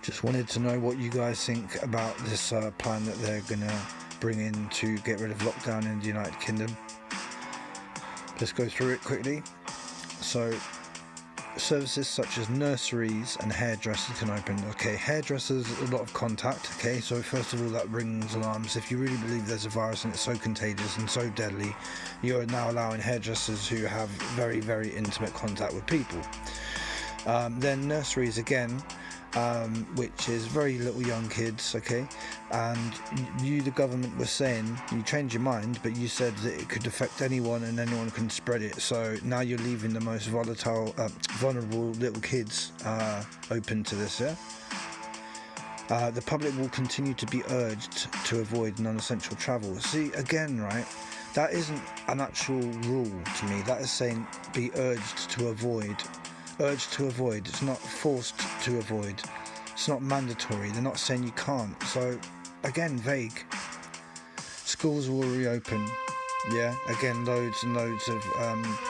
Just wanted to know what you guys think about this plan that they're gonna bring in to get rid of lockdown in the United Kingdom. Let's go through it quickly. So, services such as nurseries and hairdressers can open. Okay, hairdressers, a lot of contact. Okay, so first of all, that rings alarms. If you really believe there's a virus and it's so contagious and so deadly, you're now allowing hairdressers who have very, very intimate contact with people. Then nurseries again, which is very little young kids, okay, and you, the government, were saying, you changed your mind, but you said that it could affect anyone and anyone can spread it, so now you're leaving the most vulnerable little kids open to this, yeah? The public will continue to be urged to avoid non-essential travel. See, again, right, that isn't an actual rule to me. That is saying be urged to avoid. Urged to avoid. It's not forced to avoid. It's not mandatory. They're not saying you can't. So, again, vague. Schools will reopen. Yeah, again, loads and loads of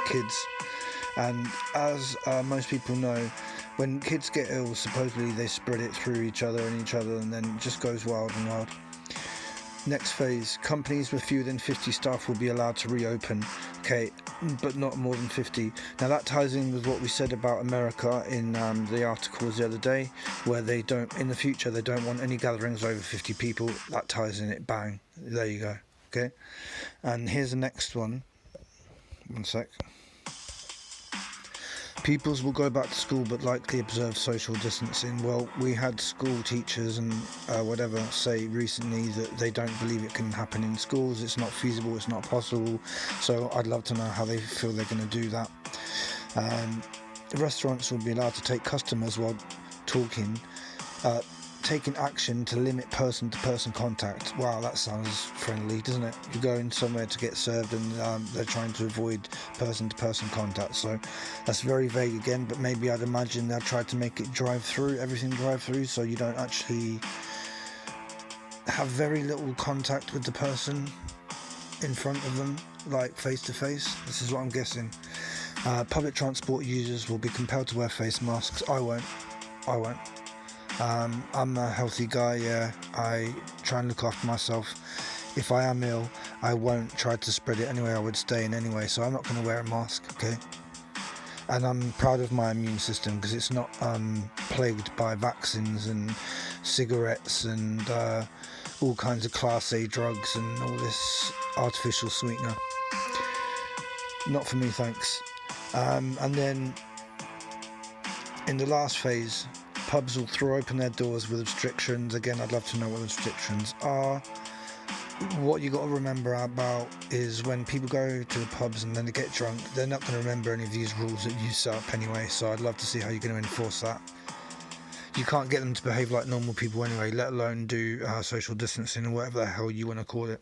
kids. And as most people know, when kids get ill, supposedly they spread it through each other, and then it just goes wild and wild. Next phase, companies with fewer than 50 staff will be allowed to reopen, okay, but not more than 50. Now that ties in with what we said about America in the articles the other day, where they don't, in the future, they don't want any gatherings over 50 people. That ties in it, bang, there you go, okay. And here's the next one sec. Pupils will go back to school but likely observe social distancing. Well, we had school teachers and whatever say recently that they don't believe it can happen in schools. It's not feasible, it's not possible. So I'd love to know how they feel they're going to do that. Restaurants will be allowed to take customers while talking, taking action to limit person-to-person contact. Wow, that sounds friendly, doesn't it? You're going somewhere to get served and they're trying to avoid person-to-person contact, so that's very vague again, but maybe I'd imagine they'll try to make it everything drive-through, so you don't actually have very little contact with the person in front of them, like face-to-face. This is what I'm guessing. Public transport users will be compelled to wear face masks. I won't. I'm a healthy guy, yeah, I try and look after myself. If I am ill, I won't try to spread it anyway, I would stay in anyway, so I'm not going to wear a mask, okay? And I'm proud of my immune system because it's not plagued by vaccines and cigarettes and all kinds of Class A drugs and all this artificial sweetener. Not for me, thanks. And then in the last phase, pubs will throw open their doors with restrictions. Again, I'd love to know what the restrictions are. What you got to remember about is when people go to the pubs and then they get drunk, they're not going to remember any of these rules that you set up anyway, so I'd love to see how you're going to enforce that. You can't get them to behave like normal people anyway, let alone do social distancing or whatever the hell you want to call it.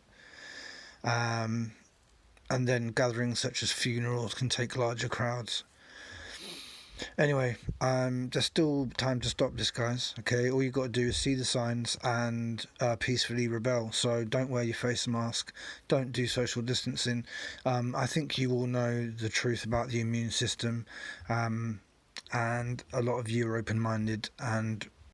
And then gatherings such as funerals can take larger crowds. Anyway, there's still time to stop this, guys, okay? All you got to do is see the signs and peacefully rebel. So don't wear your face mask, don't do social distancing. I think you all know the truth about the immune system, and a lot of you are open-minded and